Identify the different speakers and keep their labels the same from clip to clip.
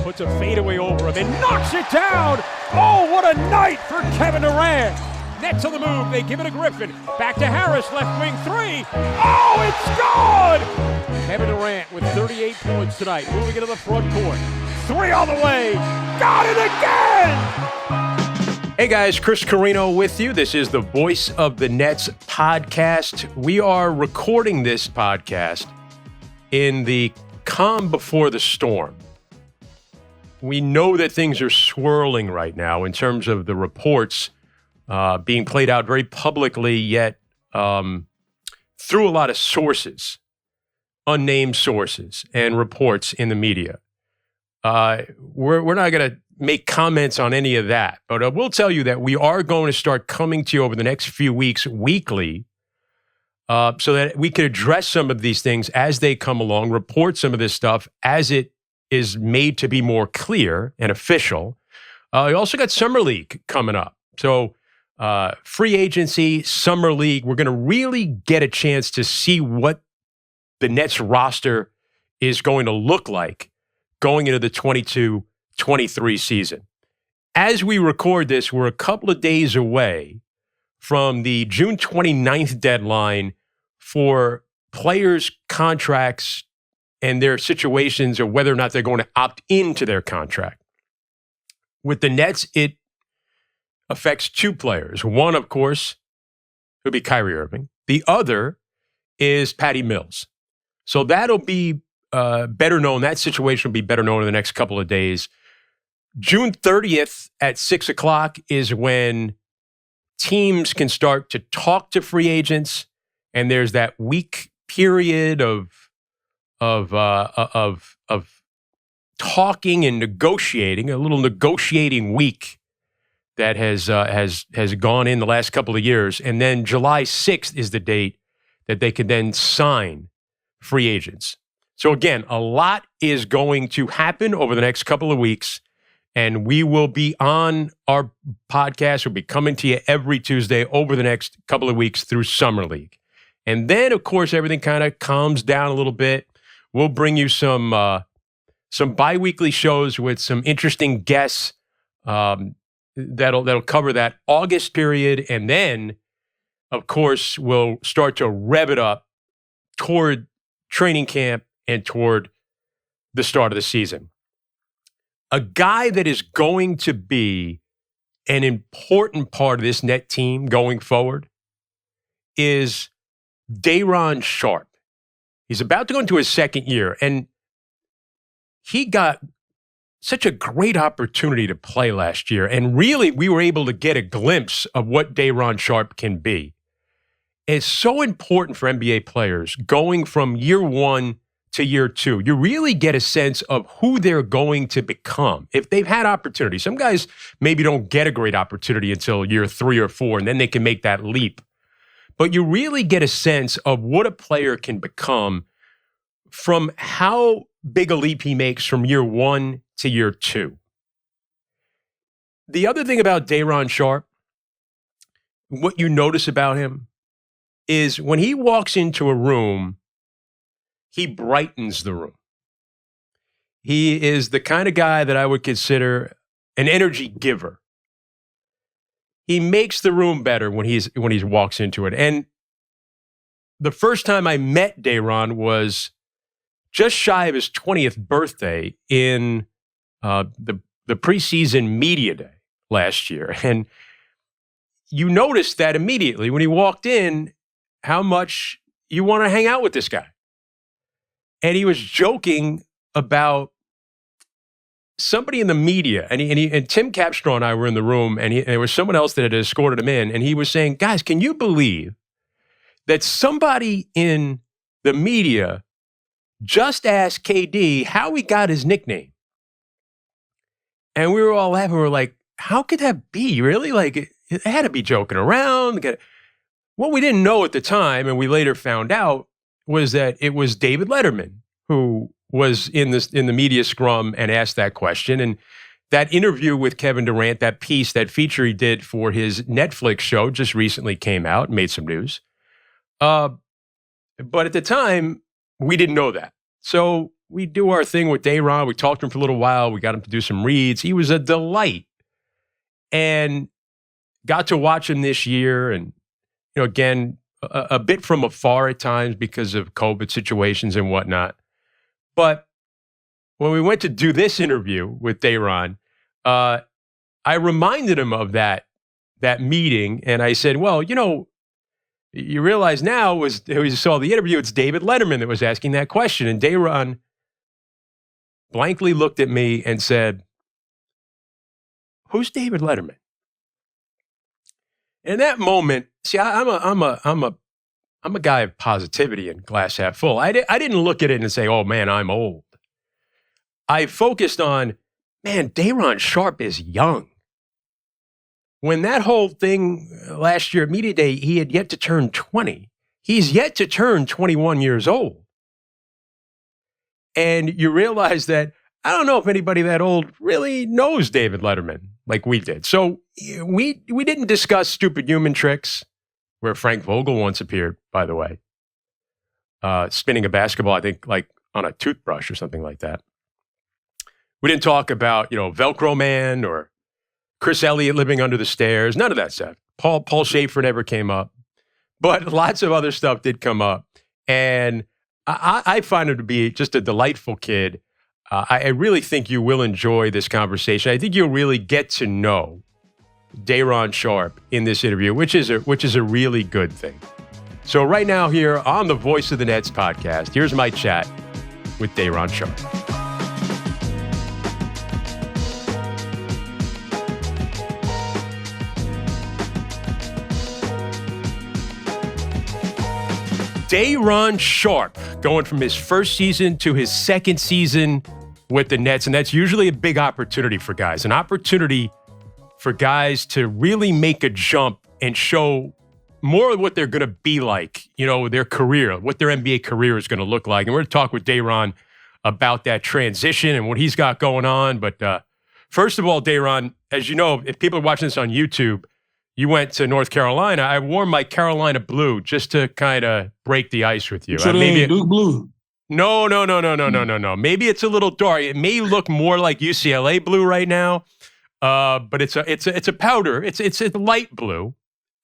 Speaker 1: puts a fadeaway over him and knocks it down. Oh, what a night for Kevin Durant. Nets on the move. They give it to Griffin. Back to Harris, left wing three. Oh, it's gone! Kevin Durant with 38 points tonight, moving into the front court. Three all the way. Got it again!
Speaker 2: Hey guys, Chris Carino with you. This is the Voice of the Nets podcast. We are recording this podcast in the calm before the storm. We know that things are swirling right now in terms of the reports being played out very publicly, yet through a lot of sources, unnamed sources and reports in the media. We're not going to make comments on any of that, but I will tell you that we are going to start coming to you over the next few weeks weekly so that we can address some of these things as they come along, report some of this stuff as it is made to be more clear and official. We also got Summer League coming up. So free agency, Summer League, we're going to really get a chance to see what the Nets roster is going to look like going into the 22-23 season. As we record this, we're a couple of days away from the June 29th deadline for players' contracts and their situations or whether or not they're going to opt into their contract. With the Nets, it affects two players. One, of course, would be Kyrie Irving. The other is Patty Mills. So that'll be better known. That situation will be better known in the next couple of days. June 30th at 6 o'clock is when teams can start to talk to free agents, and there's that week period of talking and negotiating, a little negotiating week that has gone in the last couple of years. And then July 6th is the date that they can then sign free agents. So again, a lot is going to happen over the next couple of weeks, and we will be on our podcast. We'll be coming to you every Tuesday over the next couple of weeks through Summer League. And then, of course, everything kind of calms down a little bit. We'll bring you some bi-weekly shows with some interesting guests that'll cover that August period. And then, of course, we'll start to rev it up toward training camp and toward the start of the season. A guy that is going to be an important part of this net team going forward is Day'Ron Sharpe. He's about to go into his second year, and he got such a great opportunity to play last year. And really, we were able to get a glimpse of what Day'Ron Sharpe can be. It's so important for NBA players going from year one to year two. You really get a sense of who they're going to become if they've had opportunity. Some guys maybe don't get a great opportunity until year 3 or 4, and then they can make that leap. But you really get a sense of what a player can become from how big a leap he makes from year 1 to year 2. The other thing about Day'Ron Sharpe, what you notice about him, is when he walks into a room, he brightens the room. He is the kind of guy that I would consider an energy giver. He makes the room better when he walks into it. And the first time I met Day'Ron was just shy of his 20th birthday in the preseason media day last year. And you noticed that immediately when he walked in, how much you want to hang out with this guy. And he was joking about somebody in the media, and Tim Capstraw and I were in the room, and there was someone else that had escorted him in, and he was saying, guys, can you believe that somebody in the media just asked KD how he got his nickname? And we were all laughing. We were like, how could that be? Really? Like, it had to be joking around. What we didn't know at the time, and we later found out, was that it was David Letterman who was in the media scrum and asked that question. And that interview with Kevin Durant, that piece, that feature he did for his Netflix show just recently came out, made some news. But at the time, we didn't know that. So we do our thing with Day'Ron. We talked to him for a little while. We got him to do some reads. He was a delight. And got to watch him this year. And, again, a bit from afar at times because of COVID situations and whatnot. But when we went to do this interview with Day'Ron, I reminded him of that meeting. And I said, well, you realize now we saw the interview, it's David Letterman that was asking that question. And Day'Ron blankly looked at me and said, who's David Letterman? In that moment, see, I'm a guy of positivity and glass half full. I didn't look at it and say, oh man, I'm old. I focused on, man, Day'Ron Sharpe is young. When that whole thing last year at Media Day, he had yet to turn 20. He's yet to turn 21 years old. And you realize that I don't know if anybody that old really knows David Letterman like we did. So we didn't discuss stupid human tricks, where Frank Vogel once appeared, by the way, spinning a basketball, I think, like on a toothbrush or something like that. We didn't talk about, Velcro Man or Chris Elliott living under the stairs. None of that stuff. Paul Schaefer never came up. But lots of other stuff did come up. And I find him to be just a delightful kid. I really think you will enjoy this conversation. I think you'll really get to know Day'Ron Sharpe in this interview, which is a really good thing. So right now here on the Voice of the Nets podcast, here's my chat with Day'Ron Sharpe. Day'Ron Sharpe going from his first season to his second season with the Nets, and that's usually a big opportunity for guys, an opportunity for guys to really make a jump and show more of what they're going to be like, their career, what their NBA career is going to look like. And we're going to talk with Day'Ron about that transition and what he's got going on. But first of all, Day'Ron, as you know, if people are watching this on YouTube, you went to North Carolina. I wore my Carolina blue just to kind of break the ice with you.
Speaker 3: Maybe Duke blue.
Speaker 2: No. Maybe it's a little dark. It may look more like UCLA blue right now, but it's a powder. It's a light blue,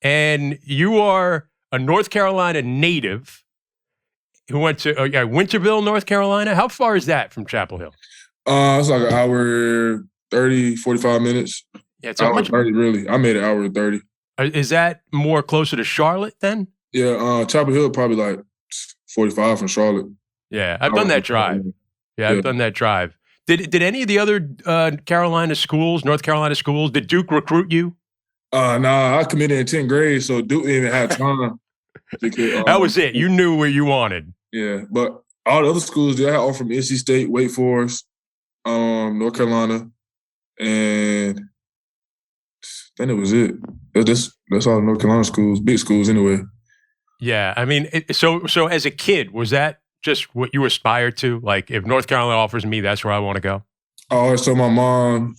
Speaker 2: and you are a North Carolina native who went to Winterville, North Carolina. How far is that from Chapel Hill?
Speaker 3: It's like an hour 30, 45 minutes.
Speaker 2: Yeah, it's hour
Speaker 3: 30, really. I made an hour 30.
Speaker 2: Is that more closer to Charlotte then?
Speaker 3: Yeah, Chapel Hill probably like 45 from Charlotte.
Speaker 2: Yeah, I've done that drive. Yeah, I've done that drive. Did any of the other North Carolina schools, did Duke recruit you?
Speaker 3: Nah, I committed in 10th grade, so Duke didn't even have time.
Speaker 2: That was it. You knew where you wanted.
Speaker 3: Yeah, but all the other schools, they had offered from NC State, Wake Forest, North Carolina, and then it was it. That's all North Carolina schools, big schools anyway.
Speaker 2: Yeah, I mean, so as a kid, was that just what you aspired to? Like, if North Carolina offers me, that's where I want to go?
Speaker 3: I always told my mom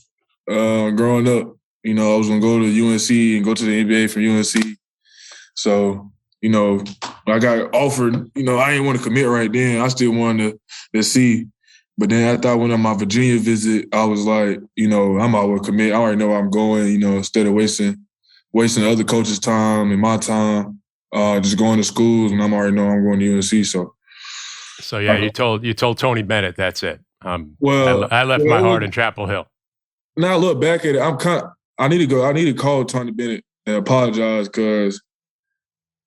Speaker 3: growing up, I was going to go to UNC and go to the NBA from UNC. So, I got offered, I didn't want to commit right then. I still wanted to see. But then after I went on my Virginia visit, I was like, I'm out to commit. I already know where I'm going, instead of wasting other coaches' time and my time, just going to schools, and I'm already know I'm going to UNC. So
Speaker 2: yeah, you told Tony Bennett that's it.
Speaker 3: Well,
Speaker 2: I left my heart in Chapel Hill.
Speaker 3: Now I look back at it, I need to call Tony Bennett and apologize because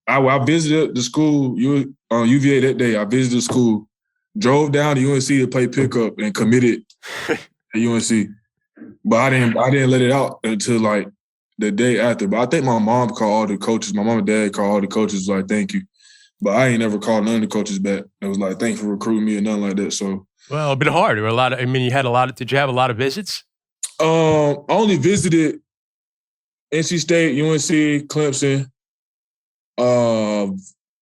Speaker 3: I visited the school UVA that day. I visited the school, drove down to UNC to play pickup, and committed at UNC. But I didn't let it out until like the day after. But I think my mom called all the coaches. My mom and dad called all the coaches, like, thank you. But I ain't never called none of the coaches back. It was like, thanks for recruiting me and nothing like that. So,
Speaker 2: well, it's been hard. There were did you have a lot of visits?
Speaker 3: I only visited NC State, UNC, Clemson,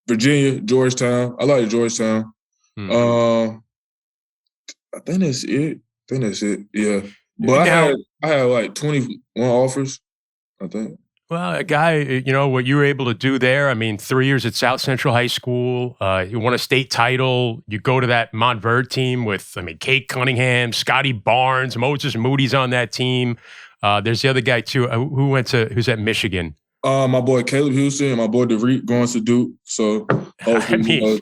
Speaker 3: Virginia, Georgetown. I like Georgetown. I think that's it. Yeah. But I had like 21 offers, I think.
Speaker 2: Well, a guy, what you were able to do there. I mean, 3 years at South Central High School. You won a state title. You go to that Montverde team with, Kate Cunningham, Scotty Barnes, Moses Moody's on that team. There's the other guy too. Who's at Michigan?
Speaker 3: My boy Caleb Houston and my boy Durant going to Duke. So hopefully,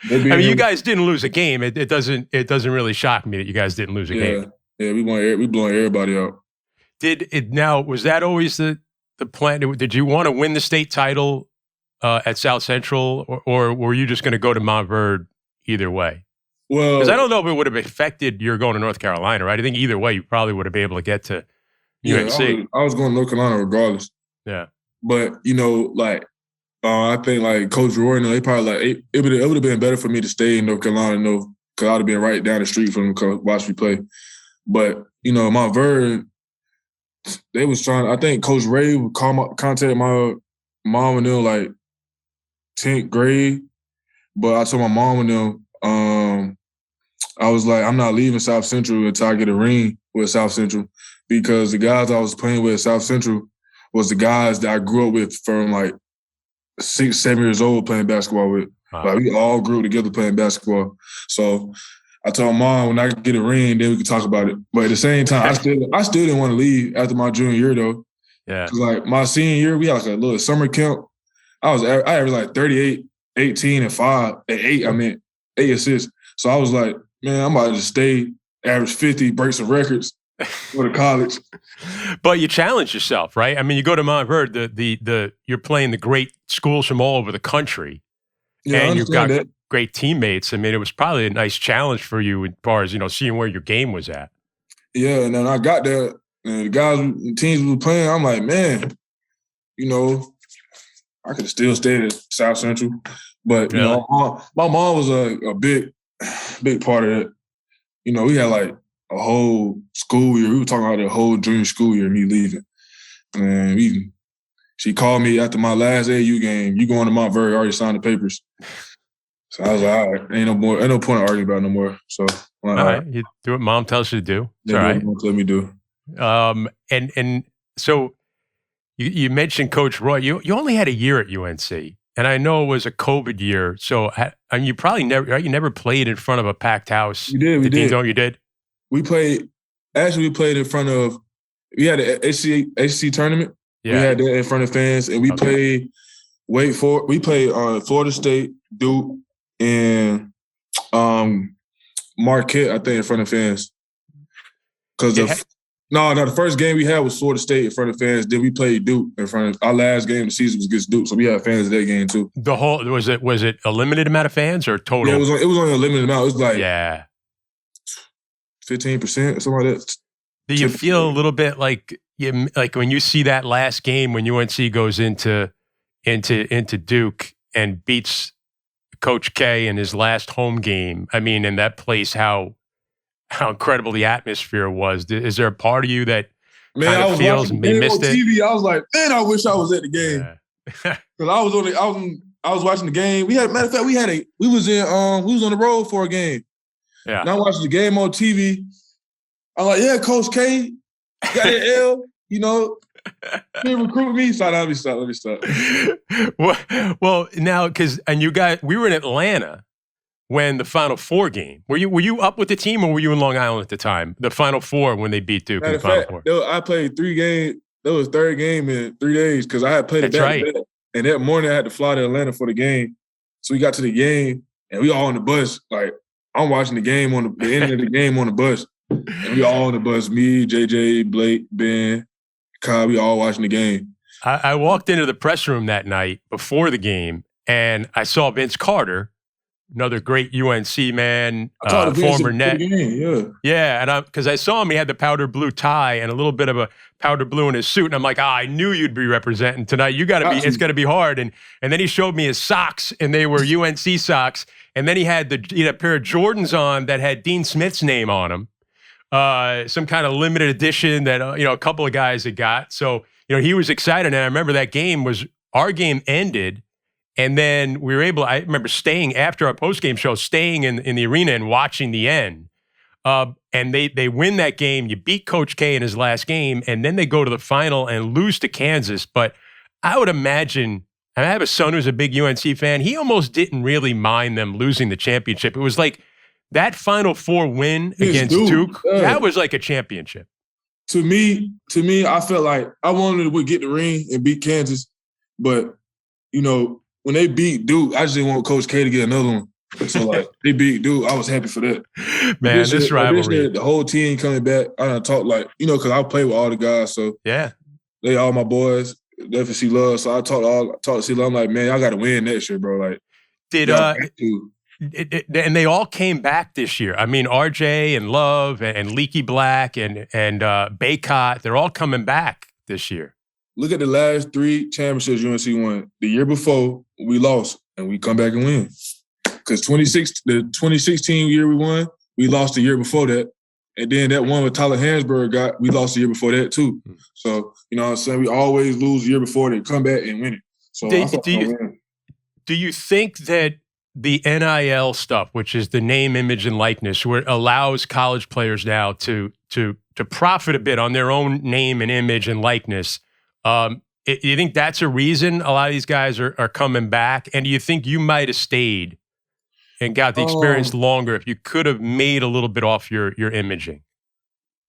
Speaker 2: you guys didn't lose a game. It doesn't really shock me that you guys didn't lose a game.
Speaker 3: Yeah, we blowing everybody out.
Speaker 2: Was that always the plan? Did you want to win the state title at South Central, or were you just going to go to Montverde either way?
Speaker 3: Well,
Speaker 2: because I don't know if it would have affected your going to North Carolina, right? I think either way, you probably would have been able to get to UNC.
Speaker 3: I was going to North Carolina regardless.
Speaker 2: Yeah.
Speaker 3: But, I think, Coach Roy, they probably, it would have been better for me to stay in North Carolina, because I would have been right down the street from them to watch me play. But, Montverde, they was trying, I think Coach Ray would contact my mom and them, 10th grade. But I told my mom and them, I was like, I'm not leaving South Central until I get a ring with South Central, because the guys I was playing with at South Central was the guys that I grew up with from 6, 7 years old playing basketball with.
Speaker 2: Wow.
Speaker 3: We all grew up together playing basketball. So I told Mom, when I get a ring, then we can talk about it. But at the same time, I still didn't want to leave after my junior year though.
Speaker 2: Yeah.
Speaker 3: Because my senior year, we had a little summer camp. I averaged 38, 18, and 5. At 8 assists. So I was like, man, I'm about to just stay, average 50, break some records. Go to college.
Speaker 2: But you challenge yourself, right? You go to Montverde, you're playing the great schools from all over the country.
Speaker 3: Yeah,
Speaker 2: and you've got
Speaker 3: that.
Speaker 2: Great teammates. It was probably a nice challenge for you as far as, seeing where your game was at.
Speaker 3: Yeah, and then I got there, and the guys, the teams we were playing, I'm like, man, I could have still stayed at South Central. But, my mom was a big part of it. We had a whole school year. We were talking about the whole junior school year, me leaving. And she called me after my last AU game. You going to Montverde, already signed the papers. So I was like, all right, ain't no point arguing about it no more. So
Speaker 2: all right, you do what mom tells you to do. It's all right.
Speaker 3: Let me do.
Speaker 2: And so you mentioned Coach Roy. You only had a year at UNC, and I know it was a COVID year. So you probably never played in front of a packed house.
Speaker 3: We did.
Speaker 2: You did.
Speaker 3: We played in front of. We had an HC tournament.
Speaker 2: Yeah.
Speaker 3: We had that in front of fans, and we played. We played Florida State, Duke, and Marquette, I think, in front of fans. Because the first game we had was Florida State in front of fans. Then we played Duke in front of our last game of the season was against Duke, so we had fans at that game too.
Speaker 2: The whole was it a limited amount of fans or total?
Speaker 3: Yeah, it was only a limited amount. It was 15% or something like that.
Speaker 2: Do you feel a little bit like when you see that last game when UNC goes into Duke and beats Coach K in his last home game? In that place, how incredible the atmosphere was. Is there a part of you that kind of feels they missed it?
Speaker 3: TV, I was like, man, I wish I was at the game. Because I was watching the game. Matter of fact, we was on the road for a game.
Speaker 2: Yeah.
Speaker 3: And I watched the game on TV. I'm like, yeah, Coach K got an L, he recruited me. Let me stop.
Speaker 2: Well, now, we were in Atlanta when the Final Four game. Were you up with the team, or were you in Long Island at the time? The Final Four when they beat Duke in the Final Four.
Speaker 3: I played 3 games. That was third game in 3 days because I had played it back.
Speaker 2: Right.
Speaker 3: And that morning I had to fly to Atlanta for the game. So we got to the game and we all on the bus. I'm watching the game on the end of the game on the bus. And we all on the bus. Me, JJ, Blake, Ben, Kyle, we all watching the game.
Speaker 2: I walked into the press room that night before the game, and I saw Vince Carter, another great UNC man, former net. Yeah, and because I saw him, he had the powder blue tie and a little bit of a powder blue in his suit, and I'm like, I knew you'd be representing tonight. It's going to be hard. And then he showed me his socks, and they were UNC socks. And then he had a pair of Jordans on that had Dean Smith's name on them, some kind of limited edition that a couple of guys had got. So he was excited, and I remember our game ended, and then I remember staying after our post-game show, staying in the arena and watching the end. And they win that game. You beat Coach K in his last game, and then they go to the final and lose to Kansas. But I would imagine, I have a son who's a big UNC fan. He almost didn't really mind them losing the championship. It was like that Final Four win against Duke. Yeah. That was like a championship.
Speaker 3: To me, I felt like I wanted to get the ring and beat Kansas, but when they beat Duke, I just didn't want Coach K to get another one. So, like, they beat Duke. I was happy for that.
Speaker 2: Man, this rivalry.
Speaker 3: The whole team coming back. I done talked because I play with all the guys. So,
Speaker 2: yeah,
Speaker 3: they all my boys. Definitely see love. So, I talked to see love. I'm like, man, I got to win that shit, bro. Like,
Speaker 2: and they all came back this year. I mean, RJ and Love and Leaky Black and Baycott, they're all coming back this year.
Speaker 3: Look at the last 3 championships UNC won. The year before, we lost, and we come back and win. Because the 2016 year we won, we lost the year before that. And then that one with Tyler Hansberg we lost the year before that too. So, what I'm saying? We always lose the year before, they come back and win it. So
Speaker 2: do you think that the NIL stuff, which is the name, image, and likeness, where it allows college players now to profit a bit on their own name and image and likeness, you think that's a reason a lot of these guys are coming back? And do you think you might have stayed and got the experience longer if you could have made a little bit off your imaging?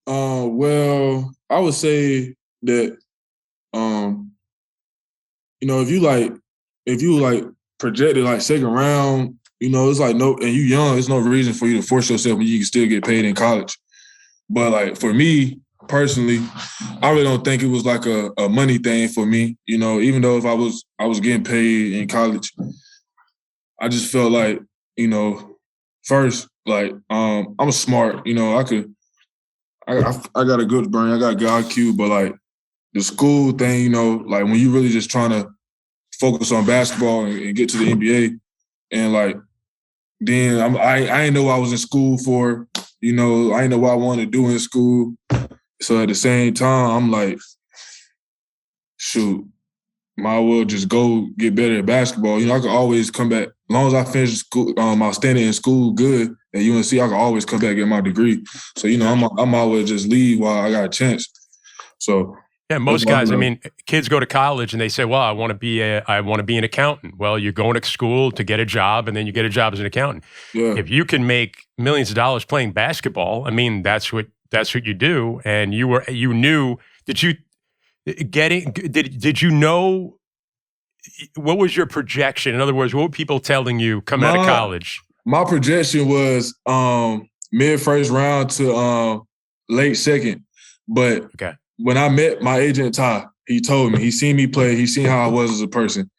Speaker 3: Well, I would say that, if you projected like second round, it's like no, and you young, there's no reason for you to force yourself when you can still get paid in college. But like for me personally, I really don't think it was like a money thing for me. Even though if I was getting paid in college, I just felt like, first, like, I'm smart, I got a good brain, I got a good IQ, but like the school thing, like when you really just trying to focus on basketball and get to the NBA, and like, then I didn't know what I was in school for, I didn't know what I wanted to do in school. So at the same time, I'm like, shoot, might as well just go get better at basketball. I could always come back. As long as I finish school, my standing in school good at UNC, I could always come back and get my degree. So, I'm always just leave while I got a chance. So
Speaker 2: yeah, most guys, I mean, kids go to college and they say, well, I want to be an accountant. Well, you're going to school to get a job, and then you get a job as an accountant. Yeah. If you can make millions of dollars playing basketball, I mean, that's what you do. And you knew, did you know, what was your projection? In other words, what were people telling you coming out of college?
Speaker 3: My projection was mid-first round to late second. But when I met my agent, Ty, he told me, he seen me play, he seen how I was as a person.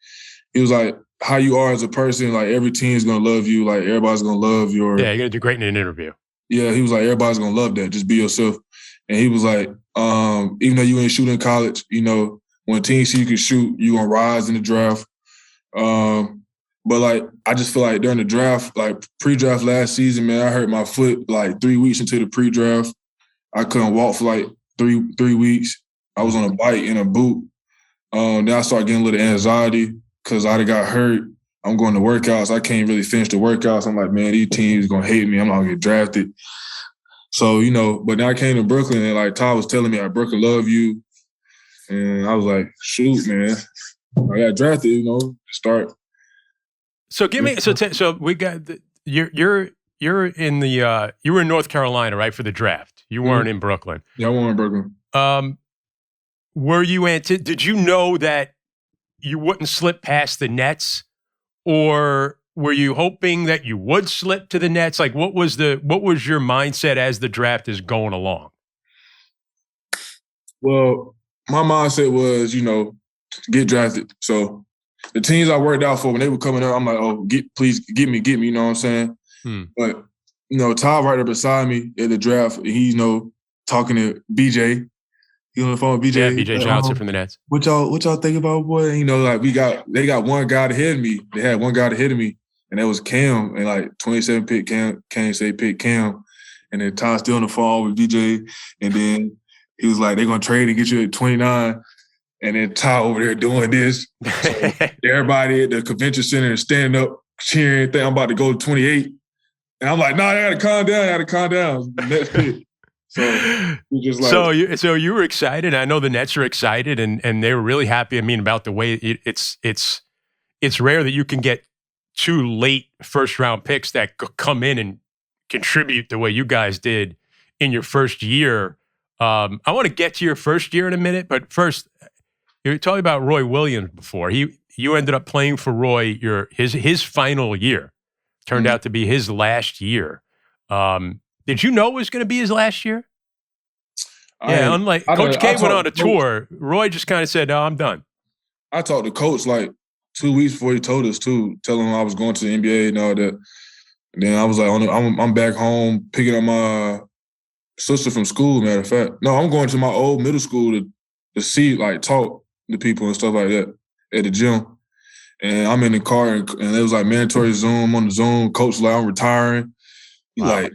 Speaker 3: He was like, how you are as a person, like every team's going to love you, like everybody's going to love your...
Speaker 2: Yeah, you're going to do great in an interview.
Speaker 3: Yeah, he was like, everybody's going to love that, just be yourself. And he was like, even though you ain't shooting in college, when teams see you can shoot, you going to rise in the draft. But like, I just feel like during the draft, like pre-draft last season, man, I hurt my foot like 3 weeks into the pre-draft. I couldn't walk for like three weeks. I was on a bike in a boot. Then I started getting a little anxiety because I got hurt. I'm going to workouts. I can't really finish the workouts. I'm like, man, these teams going to hate me. I'm not going to get drafted. So, but then I came to Brooklyn and like Todd was telling me, Brooklyn love you. And I was like, shoot, man, I got drafted, to start.
Speaker 2: So give me, so we got, you're in the, you were in North Carolina, right, for the draft. You weren't in Brooklyn.
Speaker 3: Yeah, I wasn't in Brooklyn.
Speaker 2: Were you, did you know that you wouldn't slip past the Nets, or were you hoping that you would slip to the Nets? Like, what was your mindset as the draft is going along?
Speaker 3: Well, my mindset was, get drafted. So the teams I worked out for, when they were coming up, I'm like, oh, please get me, you know what I'm saying? But, Todd right there beside me at the draft, he's, talking to BJ. He on the phone with BJ.
Speaker 2: Yeah, BJ Johnson from the Nets.
Speaker 3: What y'all think about, boy? They got one guy ahead of me. They had one guy ahead of me, and that was Cam. And like 27 pick Cam, Kansas State pick Cam. And then Todd still on the phone with BJ. And then he was like, they're gonna trade and get you at 29. And then Todd over there doing this. So everybody at the convention center is standing up, cheering, think I'm about to go to 28. And I'm like, no, I gotta calm down. I gotta calm down. Next pick. So we just like,
Speaker 2: so you were excited. I know the Nets are excited, and they were really happy. I mean, about the way it's rare that you can get 2 late first round picks that come in and contribute the way you guys did in your first year. I want to get to your first year in a minute, but first, you were talking about Roy Williams before. You ended up playing for Roy his final year. Turned out to be his last year. Did you know it was going to be his last year? Unlike Coach K went on a tour, Roy just kind of said, "No, I'm done."
Speaker 3: I talked to Coach like 2 weeks before he told us too, telling him I was going to the NBA and all that. And then I was like, I'm back home picking up my sister from school. Matter of fact, no, I'm going to my old middle school to see, like, talk to people and stuff like that at the gym. And I'm in the car, and it was like mandatory Zoom on the Zoom. Coach like, I'm retiring. He's like,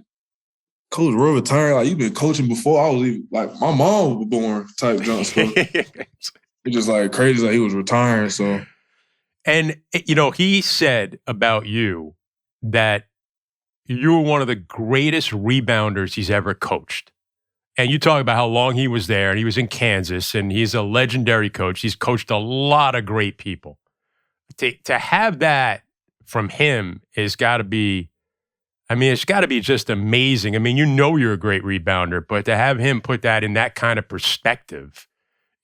Speaker 3: Coach, we're retiring. Like, you've been coaching before I was even, like, my mom was born type jump stuff. It's just like crazy that he was retiring. So,
Speaker 2: and he said about you that you were one of the greatest rebounders he's ever coached. And you talk about how long he was there, and he was in Kansas, and he's a legendary coach. He's coached a lot of great people. To have that from him has got to be, it's got to be just amazing. I mean, you're a great rebounder, but to have him put that in that kind of perspective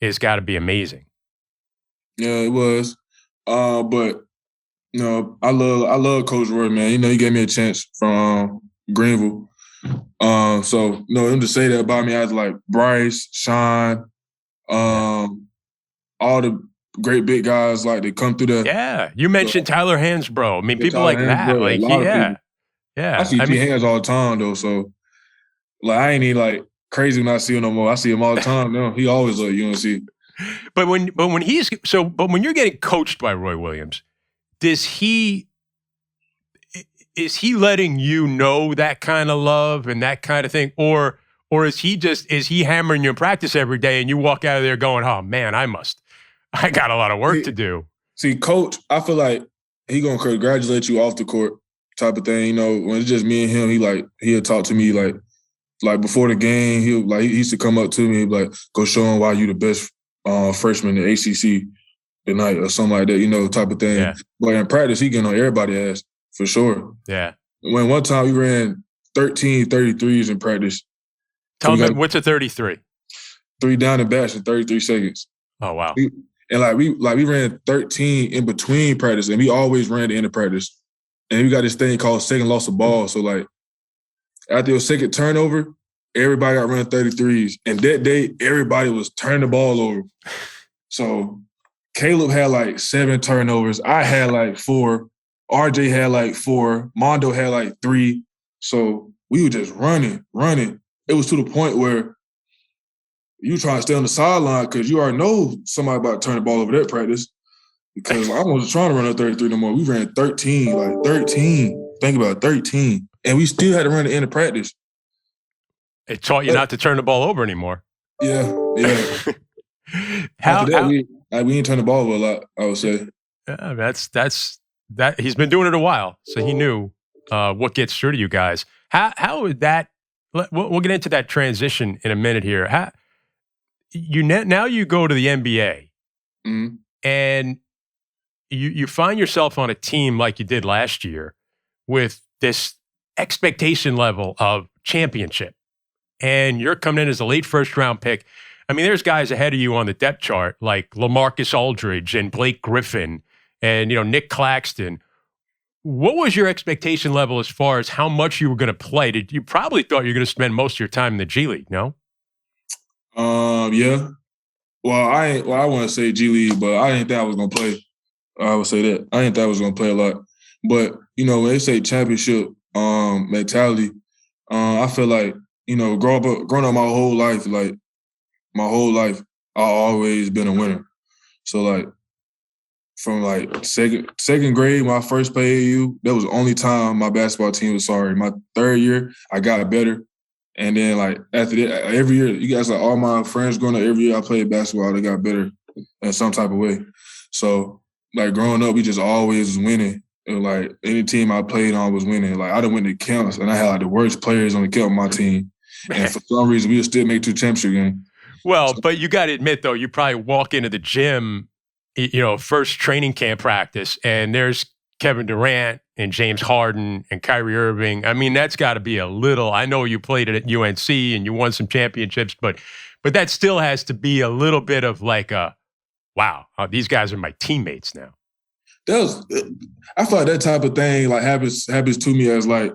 Speaker 2: has got to be amazing.
Speaker 3: Yeah, it was. But I love Coach Roy, man. He gave me a chance from Greenville. So him to say that about me, I was like Bryce, Sean, all the great big guys, like, they come through there.
Speaker 2: Yeah, you mentioned Tyler Hansbrough. I mean, people like that. Like, yeah.
Speaker 3: I see Hands all the time though, so like I ain't even like crazy when I see him no more. I see him all the time now. He always like UNC.
Speaker 2: But when you're getting coached by Roy Williams, is he letting you know that kind of love and that kind of thing, or is he hammering you in practice every day and you walk out of there going, oh man, I got a lot of work to do.
Speaker 3: See, Coach, I feel like he gonna congratulate you off the court type of thing. When it's just me and him, he'll talk to me like before the game. He used to come up to me, like, go show him why you the best freshman in the ACC tonight or something like that, type of thing. Yeah. But in practice, he getting on everybody's ass for sure.
Speaker 2: Yeah.
Speaker 3: When one time we ran 13 33s in practice.
Speaker 2: Tell me, what's a 33?
Speaker 3: 3 down and backs in 33 seconds.
Speaker 2: Oh wow.
Speaker 3: We ran 13 in between practice, and we always ran the end of practice. And we got this thing called second loss of ball. So like after your second turnover, everybody got running 33s. And that day, everybody was turning the ball over. So Caleb had like 7 turnovers. I had like 4. RJ had like 4. Mondo had like 3. So we were just running. It was to the point where you trying to stay on the sideline because you already know somebody about to turn the ball over that practice. Because I wasn't trying to run a 33 no more. We ran 13. Think about it, 13. And we still had to run the end of practice.
Speaker 2: It taught you not to turn the ball over anymore.
Speaker 3: Yeah. After that, we didn't turn the ball over a lot, I would say.
Speaker 2: That's that. He's been doing it a while, so he knew what gets through to you guys. How would that? We'll get into that transition in a minute here. Now you go to the NBA, and you find yourself on a team like you did last year with this expectation level of championship, and you're coming in as a late first round pick. I mean, there's guys ahead of you on the depth chart like LaMarcus Aldridge and Blake Griffin and Nick Claxton. What was your expectation level as far as how much you were going to play? You probably thought you were going to spend most of your time in the G League, no?
Speaker 3: Yeah. Well, I want to say G League, but I didn't think I was going to play. I would say that. I didn't think I was going to play a lot. But, when they say championship mentality, I feel like, growing up my whole life, I've always been a winner. So, like, from, like, second grade, when I first played AAU, that was the only time my basketball team was sorry. My third year, I got better. And then, like, after that, every year, you guys, like, all my friends growing up, every year I played basketball, they got better in some type of way. So, like, growing up, we just always was winning. And like any team I played on was winning. Like I done went to camps and I had like the worst players on the camp on my team. And for some reason, we would still make 2 championship games.
Speaker 2: Well, but you got to admit, though, you probably walk into the gym, first training camp practice, and there's Kevin Durant and James Harden and Kyrie Irving. I mean, that's got to be a little. I know you played it at UNC and you won some championships, but that still has to be a little bit of like a, wow, these guys are my teammates now.
Speaker 3: I feel like that type of thing like happens to me as like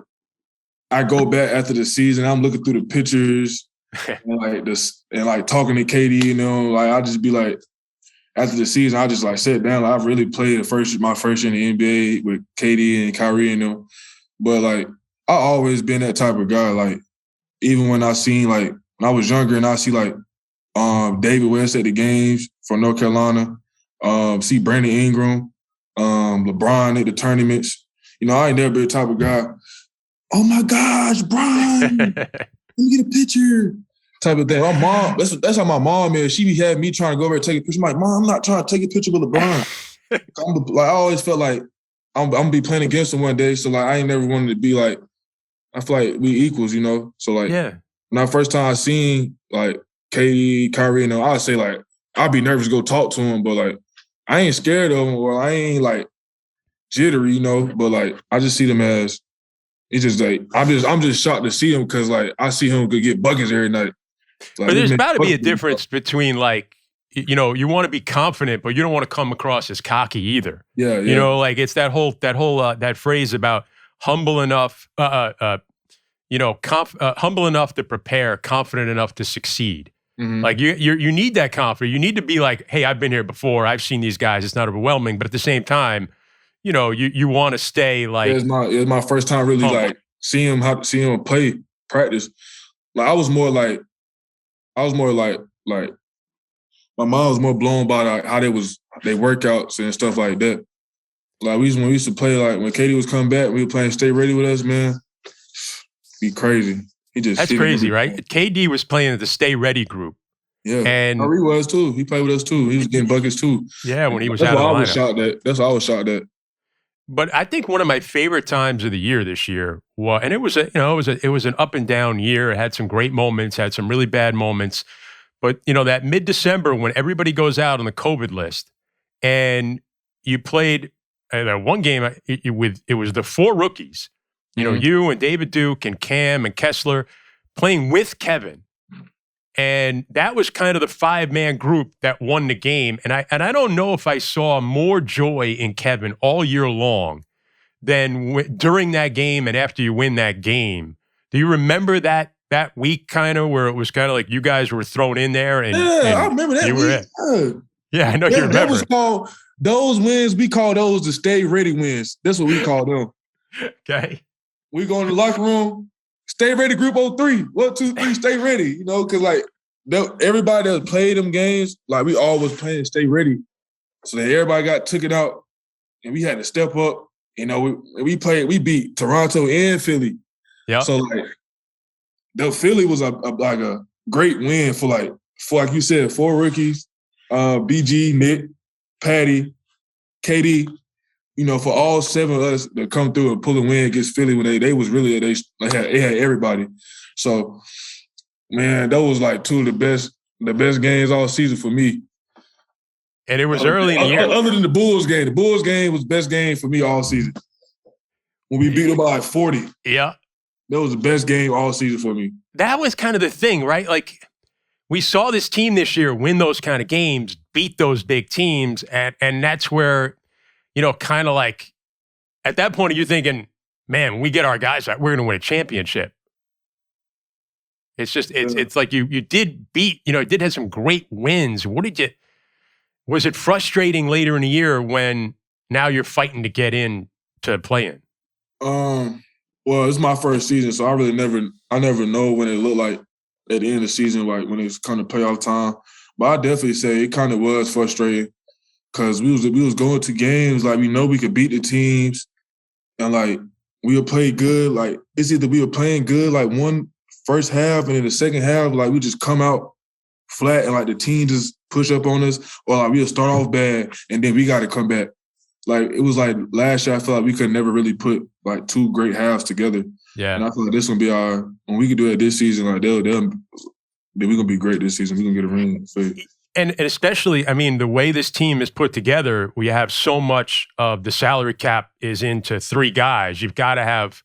Speaker 3: I go back after the season. I'm looking through the pictures. and like talking to KD, like I just be like, after the season, I just like sit down. Like, I've really played my first year in the NBA with KD and Kyrie and them. But like I always been that type of guy. Like even when I seen like when I was younger and I see like David West at the games from North Carolina, see Brandon Ingram, LeBron at the tournaments. I ain't never been the type of guy. Oh my gosh, Brian. Let me get a picture, type of thing. My mom, that's how my mom is. She be having me trying to go over and take a picture. I'm like, Mom, I'm not trying to take a picture with LeBron. I always felt like I'm gonna be playing against him one day. So like, I ain't never wanted to be like. I feel like we equals, So like, when I first time I seen like KD, Kyrie, I would say like I'd be nervous to go talk to him, but like I ain't scared of him or I ain't like jittery, But like I just see them as. It's just like I'm just shocked to see him because like I see him get buckets every night. Like,
Speaker 2: but there's got to be a difference between like you want to be confident, but you don't want to come across as cocky either.
Speaker 3: Yeah.
Speaker 2: Like it's that whole that phrase about humble enough, humble enough to prepare, confident enough to succeed.
Speaker 3: Mm-hmm.
Speaker 2: Like you need that confidence. You need to be like, hey, I've been here before. I've seen these guys. It's not overwhelming, but at the same time. You want to stay like.
Speaker 3: It was my first time really like seeing him play practice. Like I was more like my mom was more blown by like, how they workouts and stuff like that. Like when we used to play like when KD was coming back, we were playing Stay Ready with us, man. Be crazy. That's
Speaker 2: crazy, right? KD was playing the Stay Ready group.
Speaker 3: Yeah,
Speaker 2: and
Speaker 3: Kyrie was too. He played with us too. He was getting buckets too.
Speaker 2: Yeah, when he was out of the lineup.
Speaker 3: That's why I was shocked at.
Speaker 2: But I think one of my favorite times of the year this year was, and it was an up and down year. It had some great moments, had some really bad moments. But that mid-December when everybody goes out on the COVID list, and you played that one game it was the 4 rookies, you and David Duke and Cam and Kessler playing with Kevin. And that was kind of the 5-man group that won the game. And I don't know if I saw more joy in Kevin all year long than during that game and after you win that game. Do you remember that week kind of where it was kind of like you guys were thrown in there? And
Speaker 3: I remember that week.
Speaker 2: Yeah, I know you remember.
Speaker 3: That was called, those wins, we call those the Stay Ready wins. That's what we call them.
Speaker 2: Okay.
Speaker 3: We go in the locker room, Stay Ready Group 03. 1, 2, 3, stay ready. Because like everybody that played them games, like we all was playing Stay Ready. So that everybody took it out and we had to step up. We beat Toronto and Philly.
Speaker 2: Yeah.
Speaker 3: So like the Philly was a great win for like you said, 4 rookies, BG, Nick, Patty, KD. For all 7 of us to come through and pull a win against Philly when they was really they had everybody. So, man, that was like 2 of the best games all season for me.
Speaker 2: And it was early in the year.
Speaker 3: Other than the Bulls game. The Bulls game was the best game for me all season. When we beat them by like 40.
Speaker 2: Yeah.
Speaker 3: That was the best game all season for me.
Speaker 2: That was kind of the thing, right? Like, we saw this team this year win those kind of games, beat those big teams, and that's where, kind of like, at that point, you're thinking, man, when we get our guys back, we're going to win a championship. It's just, it's like you did beat, you did have some great wins. Was it frustrating later in the year when now you're fighting to get in to play in?
Speaker 3: Well, it's my first season, so I never know when it looked like at the end of the season, like when it's kind of playoff time. But I definitely say it kind of was frustrating because we was going to games like we know we could beat the teams, and like we would play good. Like it's either we were playing good like one first half, and in the second half, like we just come out flat, and like the team just push up on us, or like we'll start off bad, and then we got to come back. like it was like last year. I feel like we could never really put like two great halves together.
Speaker 2: Yeah,
Speaker 3: and I feel like this gonna be when we can do it this season. Like then we're gonna be great this season. We're gonna get a ring. So.
Speaker 2: And especially, I mean, the way this team is put together, we have so much of the salary cap is into 3 guys. You've got to have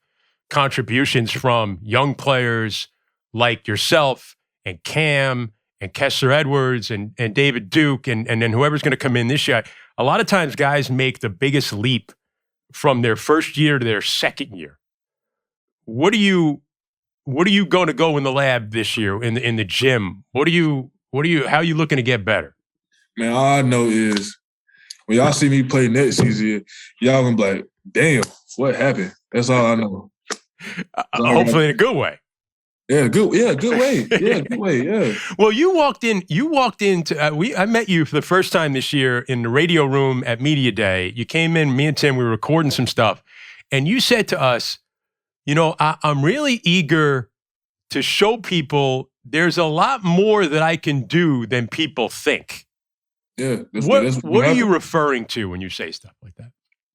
Speaker 2: contributions from young players like yourself and Cam and Kessler Edwards and David Duke and then whoever's going to come in this year. A lot of times guys make the biggest leap from their first year to their second year. What are you going to go in the lab this year in the gym? How are you looking to get better?
Speaker 3: Man, all I know is when y'all see me play next season, y'all gonna be like, damn, what happened? That's all I know.
Speaker 2: Hopefully in a good way.
Speaker 3: Yeah, good way. Yeah, good way. Yeah.
Speaker 2: Well, you walked into I met you for the first time this year in the radio room at Media Day. You came in, me and Tim, we were recording some stuff, and you said to us, I'm really eager to show people there's a lot more that I can do than people think.
Speaker 3: Yeah.
Speaker 2: What are you referring to when you say stuff like that?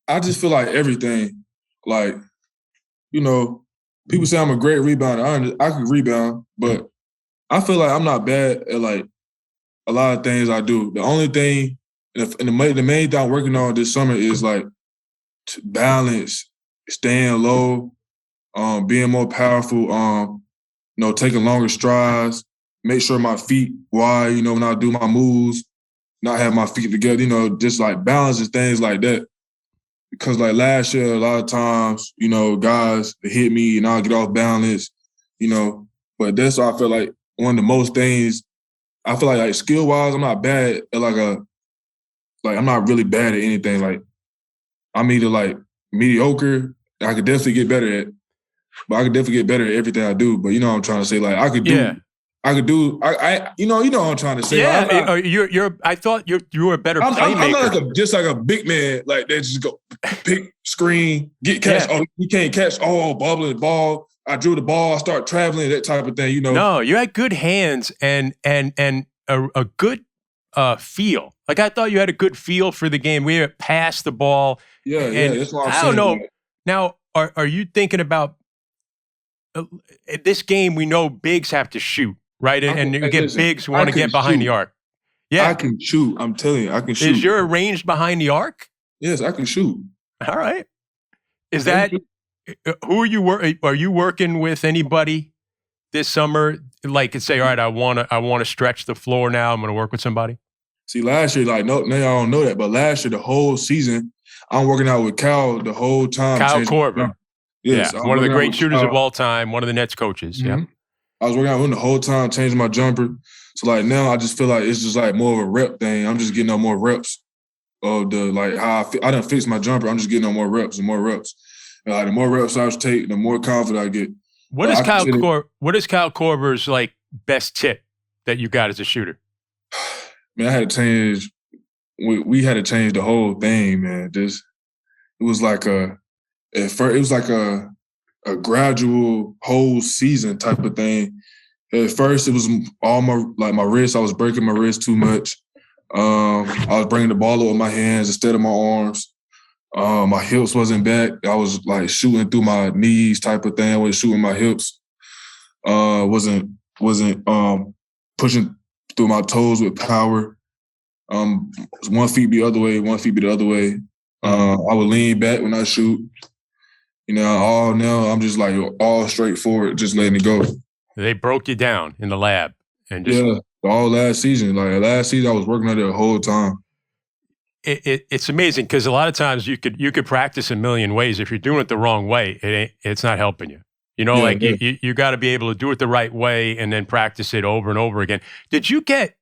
Speaker 3: I just feel like everything, like, people say I'm a great rebounder. I can rebound, but I feel like I'm not bad at like a lot of things I do. The only thing, and the main thing I'm working on this summer is like balance, staying low, being more powerful, taking longer strides, make sure my feet wide, when I do my moves, not have my feet together, just like balance and things like that. Because like last year, a lot of times, guys hit me and I'll get off balance, but that's why I feel like one of the most things, I feel like skill-wise, I'm not bad at I'm not really bad at anything. Like I'm either like mediocre, I could definitely get better at, but I could definitely get better at everything I do. But what I'm trying to say, like I what I'm trying to say.
Speaker 2: Yeah, I thought you were a better playmaker.
Speaker 3: I'm not just like a big man like that. Just go pick, screen, get catch. Yeah. Oh, you can't catch. Oh, bubbling the ball. I drew the ball. I start traveling. That type of thing.
Speaker 2: No, you had good hands and a good feel. Like I thought you had a good feel for the game. We were past the ball.
Speaker 3: Yeah, that's what I'm saying.
Speaker 2: I don't know. Now, are you thinking about this game? We know bigs have to shoot. Right, and you get bigs who want to get behind the arc. Yeah,
Speaker 3: I can shoot. I'm telling you, I can shoot.
Speaker 2: Is your range behind the arc?
Speaker 3: Yes, I can shoot.
Speaker 2: All right. Is that who are you working with anybody this summer? Like, say, all right, I want to stretch the floor now. I'm going to work with somebody.
Speaker 3: See, last year, no, I don't know that, but last year, the whole season, I'm working out with Cal the whole time.
Speaker 2: Kyle Korver.
Speaker 3: Yes,
Speaker 2: one of the great shooters of all time. One of the Nets coaches. Mm-hmm. Yeah.
Speaker 3: I was working out with him the whole time, changing my jumper. So like now I just feel like it's just like more of a rep thing. I'm just getting on more reps of the like how I done fixed my jumper. I'm just getting on more reps and more reps. And the more reps I take, the more confident I get.
Speaker 2: What is Kyle Korver's like best tip that you got as a shooter?
Speaker 3: Man, I had to change. We had to change the whole thing, man. It was like a gradual whole season type of thing. At first, it was all my wrist. I was breaking my wrist too much. I was bringing the ball over my hands instead of my arms. My hips wasn't back. I was like shooting through my knees type of thing. I wasn't shooting my hips. Wasn't pushing through my toes with power. One feet be the other way, one feet be the other way. I would lean back when I shoot. Now I'm just like all straightforward, just letting it go.
Speaker 2: They broke you down in the lab.
Speaker 3: All last season. Like last season, I was working on it the whole time.
Speaker 2: It's amazing because a lot of times you could practice a million ways. If you're doing it the wrong way, it's not helping you. You got to be able to do it the right way and then practice it over and over again. Did you get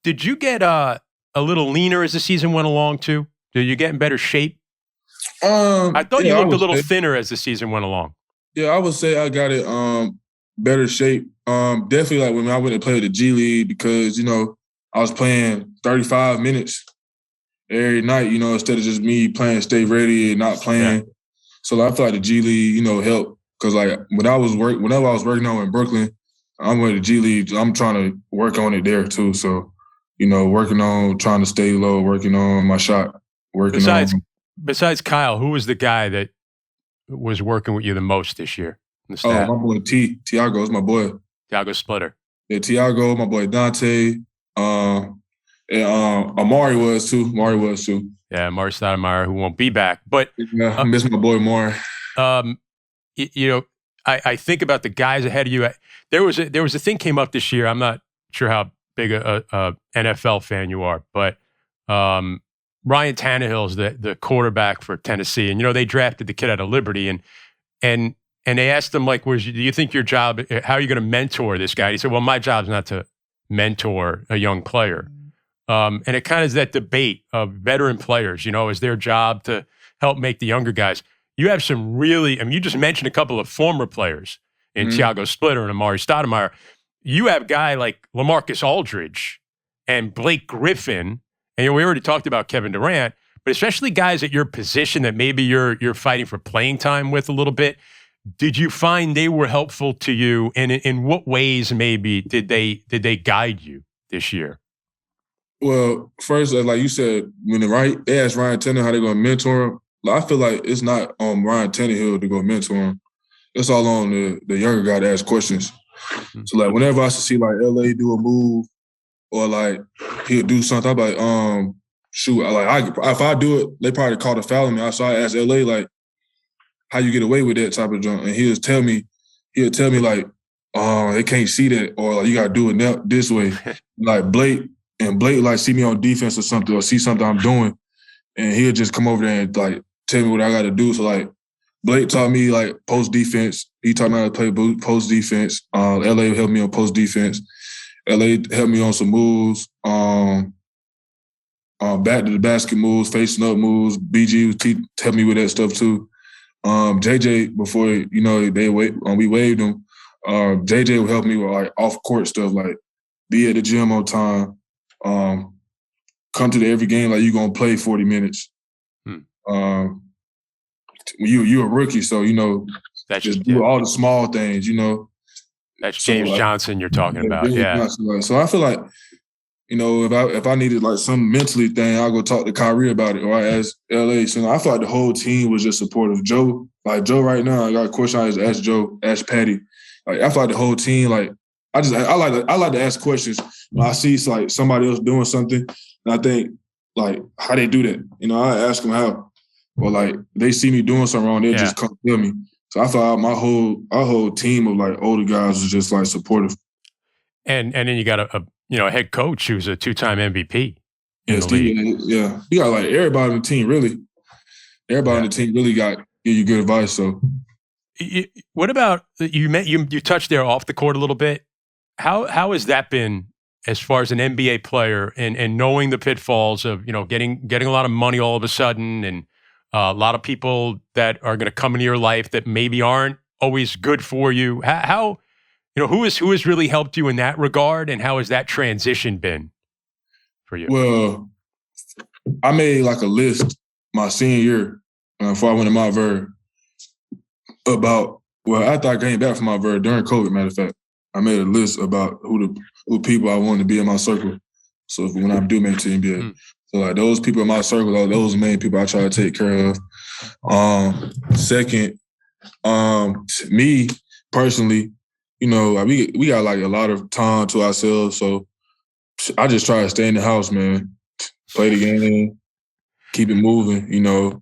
Speaker 2: a little leaner as the season went along too? Did you get in better shape? I thought you looked a little thinner as the season went along.
Speaker 3: Yeah, I would say I got it better shape. Definitely like when I went to play the G League because, I was playing 35 minutes every night, instead of just me playing stay ready and not playing. Yeah. So I feel like the G League, helped because like whenever I was working on in Brooklyn, I'm with the G League. I'm trying to work on it there too. So, working on trying to stay low, working on my shot. working
Speaker 2: Besides Kyle, who was the guy that was working with you the most this year in the staff?
Speaker 3: My boy Tiago is my boy.
Speaker 2: Tiago Splitter.
Speaker 3: Yeah, Tiago, my boy Dante, and Amari was too.
Speaker 2: Yeah, Amari Stoudemire, who won't be back. But
Speaker 3: yeah, I miss my boy Amari.
Speaker 2: I think about the guys ahead of you. There was a thing came up this year. I'm not sure how big a NFL fan you are, but Ryan Tannehill's the quarterback for Tennessee, and they drafted the kid out of Liberty, and they asked him do you think your job? How are you going to mentor this guy? He said, well, my job's not to mentor a young player, and it kind of is that debate of veteran players. Is their job to help make the younger guys. You have some really, you just mentioned a couple of former players in Tiago Splitter and Amari Stoudemire. You have a guy like LaMarcus Aldridge and Blake Griffin, and we already talked about Kevin Durant, but especially guys at your position that maybe you're fighting for playing time with a little bit. Did you find they were helpful to you, and in what ways maybe did they guide you this year?
Speaker 3: Well, first, like you said, when they asked Ryan Tannehill how they're going to mentor him, I feel like it's not on Ryan Tannehill to go mentor him. It's all on the younger guy to ask questions. So, like, whenever I see, like, LA do a move or, like, he'll do something, I'm like, shoot, if I do it, they probably call a foul on me. So I ask LA, like, how you get away with that type of jump? And he'll tell me, like, they can't see that, or, like, you got to do it this way. Like, Blake, like, see me on defense or something, or see something I'm doing, and he'll just come over there and, like, tell me what I got to do. So, like, Blake taught me, like, post defense. He taught me how to play post defense. LA helped me on post defense. LA helped me on some moves, back to the basket moves, facing up moves. BG helped me with that stuff too. JJ, before we waived him, JJ would help me with, like, off court stuff, like be at the gym on time, come to every game like you're gonna play 40 minutes. You're a rookie, so just do all the small things.
Speaker 2: That's James Johnson you're talking about. Yeah.
Speaker 3: Johnson, so I feel like if I needed, like, some mentally thing, I'll go talk to Kyrie about it, or I ask LA. So I feel like the whole team was just supportive. Joe right now, I got a question I just ask Joe, ask Patty. Like, I feel like the whole team, like, I like to ask questions when I see, like, somebody else doing something, and I think, like, how they do that. I ask them how. Or, like, they see me doing something wrong, they'll just come tell me. So I thought our whole team of, like, older guys was just, like, supportive.
Speaker 2: And then you got a head coach who's a 2-time MVP.
Speaker 3: Yeah, you got, like, everybody on the team really. Everybody on the team really give you good advice. So,
Speaker 2: what about you touched there off the court a little bit? How has that been as far as an NBA player and knowing the pitfalls of getting a lot of money all of a sudden, and a lot of people that are going to come into your life that maybe aren't always good for you? How who has really helped you in that regard, and how has that transition been for you?
Speaker 3: Well, I made, like, a list my senior year before I went to Mount Vernon after I came back from Mount Vernon during COVID, matter of fact, I made a list about who people I wanted to be in my circle. So when I do make to NBA. So, like, those people in my circle, those main people I try to take care of. Second, me personally, we got, like, a lot of time to ourselves. So I just try to stay in the house, man. Play the game, keep it moving,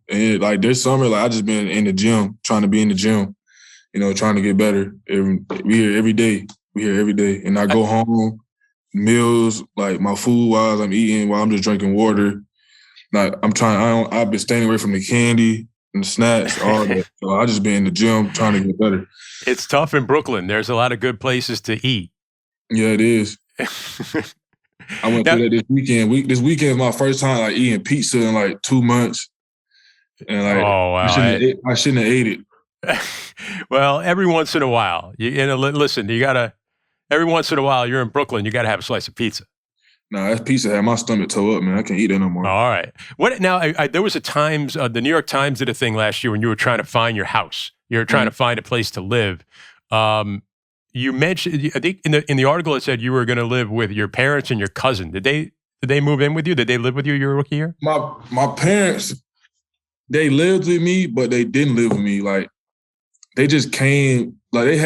Speaker 3: And, like, this summer, like, I just been in the gym, trying to be in the gym, trying to get better. We here every day. And I go home, meals, like, my food while I'm eating, while I'm just drinking water. Like, I've been staying away from the candy and the snacks, all that. So I just been in the gym trying to get better.
Speaker 2: It's tough in Brooklyn. There's a lot of good places to eat.
Speaker 3: Yeah, it is. I went through that this weekend. This weekend is my first time, like, eating pizza in, like, 2 months. And, like,
Speaker 2: oh, wow.
Speaker 3: I shouldn't have ate it.
Speaker 2: Well, every once in a while, listen, every once in a while, you're in Brooklyn, you got to have a slice of pizza.
Speaker 3: Nah, that pizza had my stomach toe up, man. I can't eat that no more.
Speaker 2: All right. What now? There was a Times, the New York Times did a thing last year when you were trying to find your house. You were trying to find a place to live. You mentioned, I think in the article it said you were going to live with your parents and your cousin. Did Did they move in with you? Did they live with you your rookie year?
Speaker 3: My parents, they lived with me, but they didn't live with me. Like they just came. Like they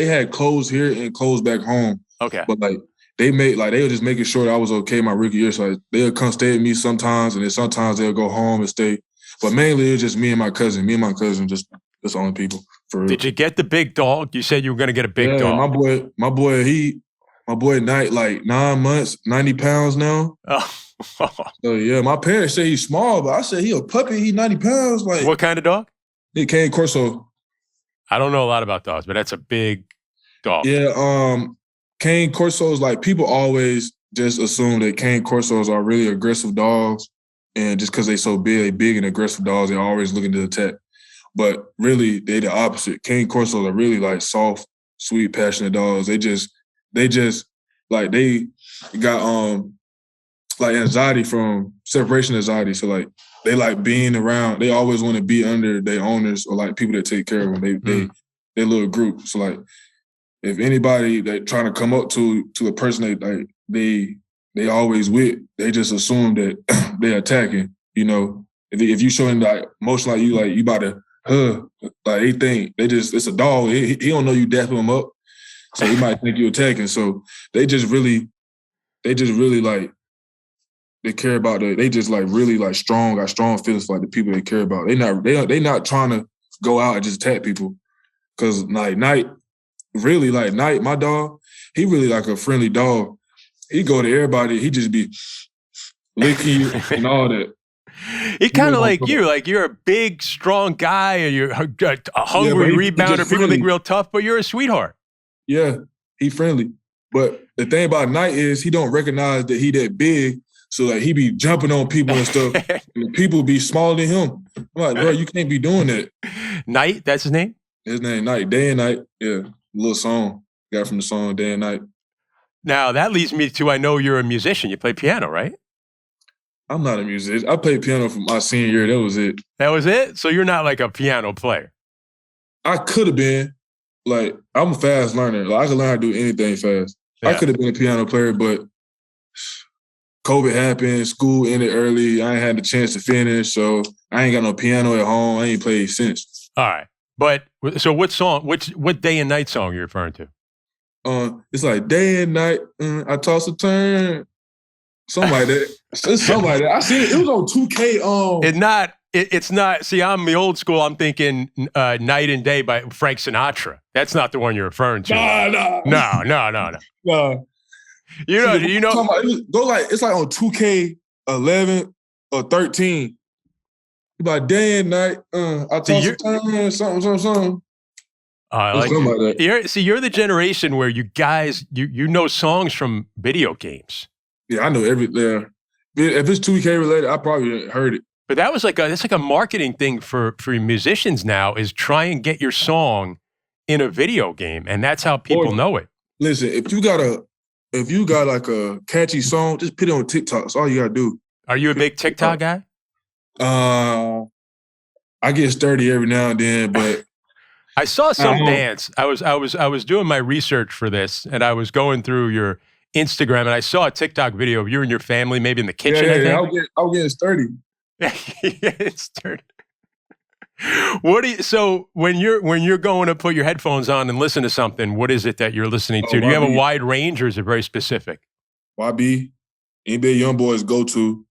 Speaker 3: had clothes here and clothes back home.
Speaker 2: Okay.
Speaker 3: But like they were just making sure that I was okay my rookie year. So they'll come stay with me sometimes, and then sometimes they'll go home and stay. But mainly it's just me and my cousin. Me and my cousin, just the only people. For real.
Speaker 2: Did you get the big dog? You said you were going to get a big dog.
Speaker 3: My boy Knight, like 9 months, 90 pounds now.
Speaker 2: Oh.
Speaker 3: So yeah, my parents say he's small, but I said he a puppy. He 90 pounds. Like
Speaker 2: what kind of dog?
Speaker 3: He Cane Corso.
Speaker 2: I don't know a lot about dogs, but that's a big dog.
Speaker 3: Yeah, Cane Corsos, like people always just assume that Cane Corsos are really aggressive dogs, and just because they so big, they big and aggressive dogs, they're always looking to attack. But really, they the opposite. Cane Corsos are really like soft, sweet, passionate dogs. They just like they got like anxiety from separation anxiety. So like they like being around. They always want to be under their owners or like people that take care of them. They little group. So like if anybody that trying to come up to a person they always with, they just assume that they attacking. You know, if you showing like motion like you about to like they think it's a dog. He don't know you dapping him up, so he might think you attacking. So they just really like. They care about they just like really like got strong feelings for like the people they care about. They not trying to go out and just attack people. Cause like Knight, my dog, he really like a friendly dog. He go to everybody, he just be licking you and all that.
Speaker 2: He kind of like you, like you're a big, strong guy, and you're a hungry rebounder. People think real tough, but you're a sweetheart.
Speaker 3: Yeah, he friendly. But the thing about Knight is he don't recognize that he that big. So like he be jumping on people and stuff, and people be smaller than him. I'm like, bro, you can't be doing that.
Speaker 2: Knight, that's his name?
Speaker 3: His name Knight, Day and Night. Yeah, little song got from the song Day and Night.
Speaker 2: Now that leads me to I know you're a musician. You play piano, right?
Speaker 3: I'm not a musician. I played piano for my senior year. That was it.
Speaker 2: That was it? So you're not like a piano player?
Speaker 3: I could have been. Like I'm a fast learner. Like I can learn how to do anything fast. Yeah. I could have been a piano player, but COVID happened, school ended early. I ain't had the chance to finish, so I ain't got no piano at home. I ain't played since.
Speaker 2: All right. But, so what song, what Day and Night song are you referring to?
Speaker 3: It's like Day and Night, I toss a turn. Something like that. It's something like that. I seen it. It was on 2K.
Speaker 2: It's not, see, I'm the old school. I'm thinking Night and Day by Frank Sinatra. That's not the one you're referring to. No. You know.
Speaker 3: It's like on 2K11 or 13. About Day and Night. I toss a turn, something.
Speaker 2: I like that. You're the generation where you guys, you know songs from video games.
Speaker 3: Yeah, I know everything. If it's 2K related, I probably heard it.
Speaker 2: But that was that's like a marketing thing for musicians now is try and get your song in a video game, and that's how people know it.
Speaker 3: Listen, if you got like a catchy song, just put it on TikTok. That's all you gotta do.
Speaker 2: Are you a big TikTok guy?
Speaker 3: I get sturdy every now and then, but
Speaker 2: I saw some dance. I was doing my research for this, and I was going through your Instagram, and I saw a TikTok video of you and your family, maybe in the kitchen.
Speaker 3: Yeah. I'll get sturdy.
Speaker 2: Yeah, it's sturdy. So when you're going to put your headphones on and listen to something, what is it that you're listening to? Do you have a wide range, or is it very specific?
Speaker 3: YB, NBA YoungBoys go to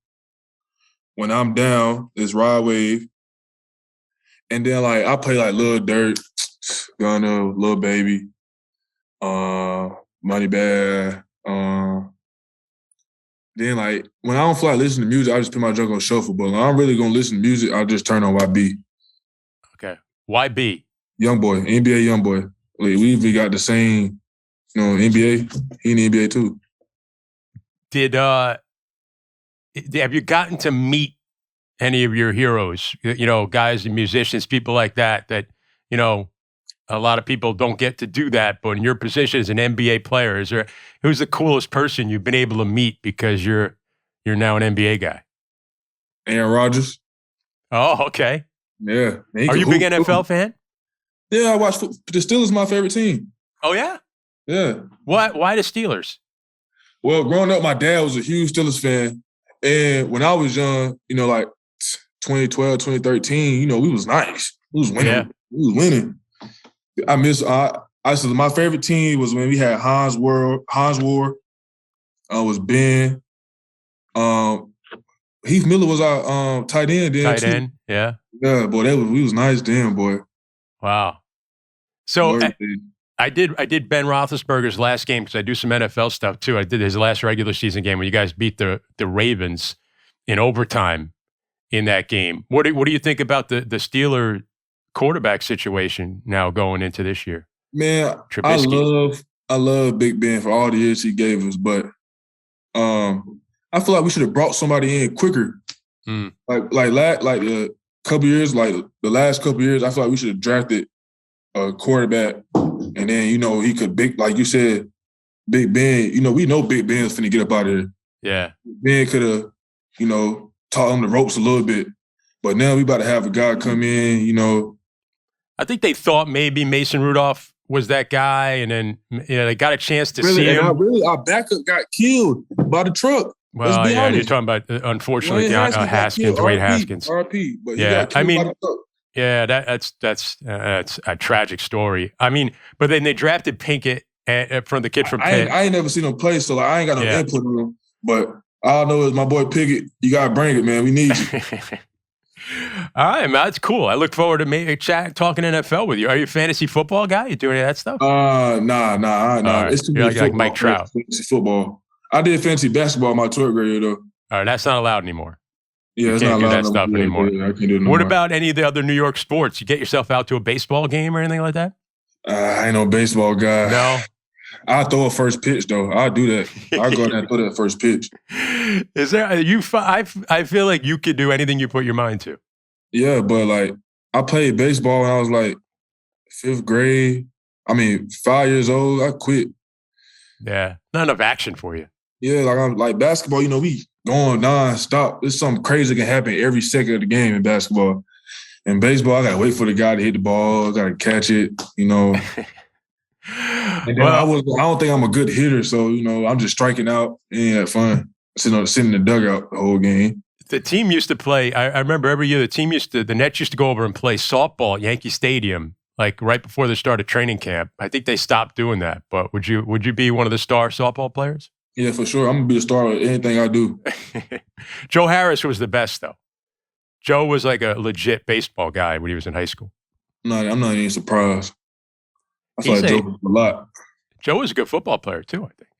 Speaker 3: when I'm down is Ride Wave, and then like I play like Lil Durk, Gunna, Lil Baby, Money Bag. Then like when I don't feel like listening to music, I just put my junk on shuffle. But when I'm really gonna listen to music, I'll just turn on YB.
Speaker 2: Okay, YB,
Speaker 3: YoungBoy, NBA YoungBoy. Like, we even got the same, NBA. He in the NBA too.
Speaker 2: Have you gotten to meet any of your heroes? Guys and musicians, people like that. A lot of people don't get to do that, but in your position as an NBA player, who's the coolest person you've been able to meet because you're now an NBA guy?
Speaker 3: Aaron Rodgers.
Speaker 2: Oh, okay.
Speaker 3: Yeah.
Speaker 2: Are you a big NFL fan?
Speaker 3: Yeah, I watch football. The Steelers are my favorite team.
Speaker 2: Oh, yeah?
Speaker 3: Yeah.
Speaker 2: Why the Steelers?
Speaker 3: Well, growing up, my dad was a huge Steelers fan. And when I was young, like 2012, 2013, we was nice. We was winning.
Speaker 2: Yeah.
Speaker 3: We was winning. I said my favorite team was when we had Hans War, was Ben. Heath Miller was our tight end then.
Speaker 2: Tight end, yeah.
Speaker 3: Yeah, boy, we was nice then, boy.
Speaker 2: Wow. So I did Ben Roethlisberger's last game because I do some NFL stuff too. I did his last regular season game when you guys beat the Ravens in overtime in that game. What do you think about the Steeler quarterback situation now going into this year?
Speaker 3: Man,
Speaker 2: Trubisky.
Speaker 3: I love Big Ben for all the years he gave us, but I feel like we should have brought somebody in quicker. Like a couple years, like the last couple years, I feel like we should have drafted a quarterback, and then he could like you said, Big Ben. We know Big Ben's finna get up out of here.
Speaker 2: Yeah,
Speaker 3: Ben could have taught him the ropes a little bit, but now we about to have a guy come in.
Speaker 2: I think they thought maybe Mason Rudolph was that guy, and then they got a chance to see him.
Speaker 3: Our backup got killed by the truck.
Speaker 2: Well, yeah, you're talking about unfortunately Haskins, Wade Haskins.
Speaker 3: RP, but
Speaker 2: yeah, that's a tragic story. I mean, but then they drafted Pinkett from the kid from Pitt.
Speaker 3: I ain't never seen him play, so I ain't got no input on him. But all I know is my boy Pickett. You gotta bring it, man. We need you.
Speaker 2: All right, man, that's cool. I look forward to talking NFL with you. Are you a fantasy football guy? You doing any of that stuff?
Speaker 3: Nah.
Speaker 2: Right.
Speaker 3: It's too
Speaker 2: You're
Speaker 3: much
Speaker 2: like Mike Trout.
Speaker 3: Fantasy football. I did fantasy basketball my 12th grade though.
Speaker 2: All right, that's not allowed anymore.
Speaker 3: Yeah,
Speaker 2: you
Speaker 3: it's
Speaker 2: can't
Speaker 3: not allowed
Speaker 2: do that stuff anymore.
Speaker 3: I can't do it no
Speaker 2: What
Speaker 3: more.
Speaker 2: about any of the other New York sports? You get yourself out to a baseball game or anything like that?
Speaker 3: I ain't no baseball guy.
Speaker 2: No.
Speaker 3: I'll throw a first pitch though. I'll do that. I'll go there and throw that first pitch.
Speaker 2: Is there I feel like you could do anything you put your mind to.
Speaker 3: Yeah, but like I played baseball when I was like 5th grade. 5 years old. I quit.
Speaker 2: Yeah, not enough action for you.
Speaker 3: Yeah, I'm like basketball. We going non-stop. There's something crazy can happen every second of the game in basketball. In baseball, I gotta wait for the guy to hit the ball. I gotta catch it. And then I don't think I'm a good hitter, so I'm just striking out and have fun. Sitting in the dugout the whole game.
Speaker 2: The team used to play. I remember every year the Nets used to go over and play softball at Yankee Stadium, like right before the start of training camp. I think they stopped doing that. But would you be one of the star softball players?
Speaker 3: Yeah, for sure. I'm gonna be a star at anything I do.
Speaker 2: Joe Harris was the best, though. Joe was like a legit baseball guy when he was in high school.
Speaker 3: No, I'm not even surprised. I feel like Joe was a lot.
Speaker 2: Joe was a good football player too, I think.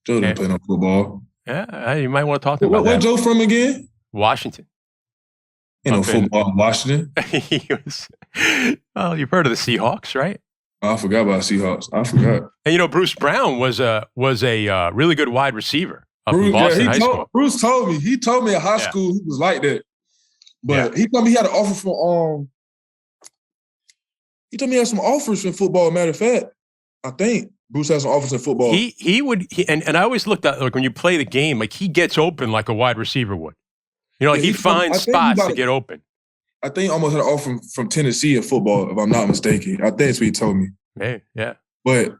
Speaker 3: Joe didn't play no football.
Speaker 2: Yeah, you might want to talk to him about
Speaker 3: that.
Speaker 2: Where
Speaker 3: Joe from again?
Speaker 2: Washington.
Speaker 3: Ain't no football in Washington.
Speaker 2: He was. Well, you've heard of the Seahawks, right?
Speaker 3: I forgot about Seahawks. I forgot.
Speaker 2: And Bruce Brown was a really good wide receiver up in Boston High School.
Speaker 3: Bruce told me. He told me at high school he was like that. But he told me he had an offer from he told me he had some offers in football, matter of fact. I think Bruce has some offers in football.
Speaker 2: He would and I always looked at like when you play the game, like he gets open like a wide receiver would. He finds spots to get open.
Speaker 3: I think he almost had an offer from Tennessee in football, if I'm not mistaken. I think that's what he told me.
Speaker 2: Hey, yeah.
Speaker 3: But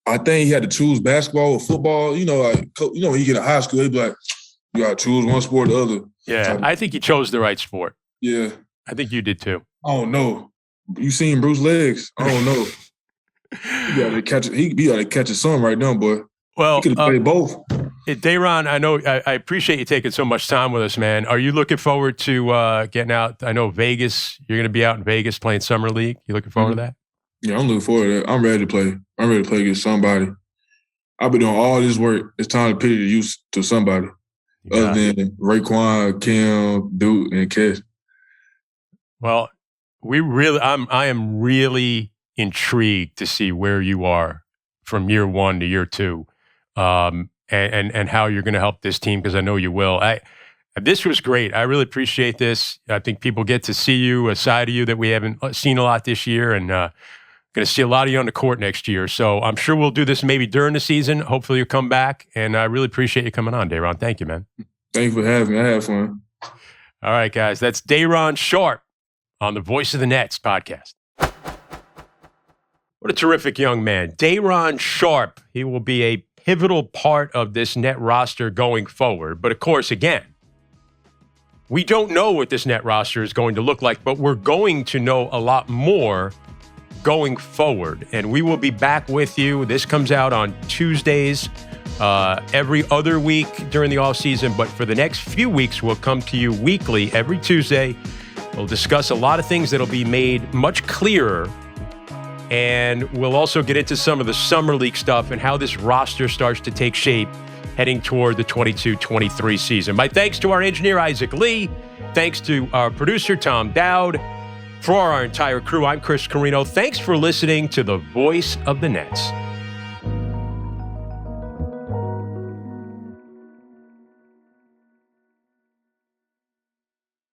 Speaker 3: I think he had to choose basketball or football. When you get in high school, he'd be like, you got to choose one sport or the other.
Speaker 2: Yeah, I think he chose the right sport.
Speaker 3: Yeah.
Speaker 2: I think you did too.
Speaker 3: I don't know. You seen Bruce's legs? I don't know. He got to catch a son right now, boy.
Speaker 2: Well,
Speaker 3: he could have played both.
Speaker 2: Day'Ron, I know I appreciate you taking so much time with us, man. Are you looking forward to getting out? I know Vegas. You're going to be out in Vegas playing Summer League. You looking forward to that?
Speaker 3: Yeah, I'm looking forward to that. I'm ready to play. I'm ready to play against somebody. I've been doing all this work. It's time to put it to use to somebody other than Raekwon, Kim, Duke, and Cash.
Speaker 2: Well, I am really intrigued to see where you are from year one to year two. And how you're going to help this team, because I know you will. This was great. I really appreciate this. I think people get to see you, a side of you that we haven't seen a lot this year, and going to see a lot of you on the court next year. So I'm sure we'll do this maybe during the season. Hopefully you'll come back, and I really appreciate you coming on, Day'Ron. Thank you, man.
Speaker 3: Thanks for having me. I had fun.
Speaker 2: All right, guys. That's Day'Ron Sharpe on the Voice of the Nets podcast. What a terrific young man. Day'Ron Sharpe. He will be a pivotal part of this net roster going forward. But of course, again, we don't know what this net roster is going to look like, but we're going to know a lot more going forward. And we will be back with you. This comes out on Tuesdays every other week during the offseason. But for the next few weeks, we'll come to you weekly every Tuesday. We'll discuss a lot of things that'll be made much clearer. And we'll also get into some of the summer league stuff and how this roster starts to take shape heading toward the 22-23 season. My thanks to our engineer, Isaac Lee. Thanks to our producer, Tom Dowd. For our entire crew, I'm Chris Carino. Thanks for listening to the Voice of the Nets.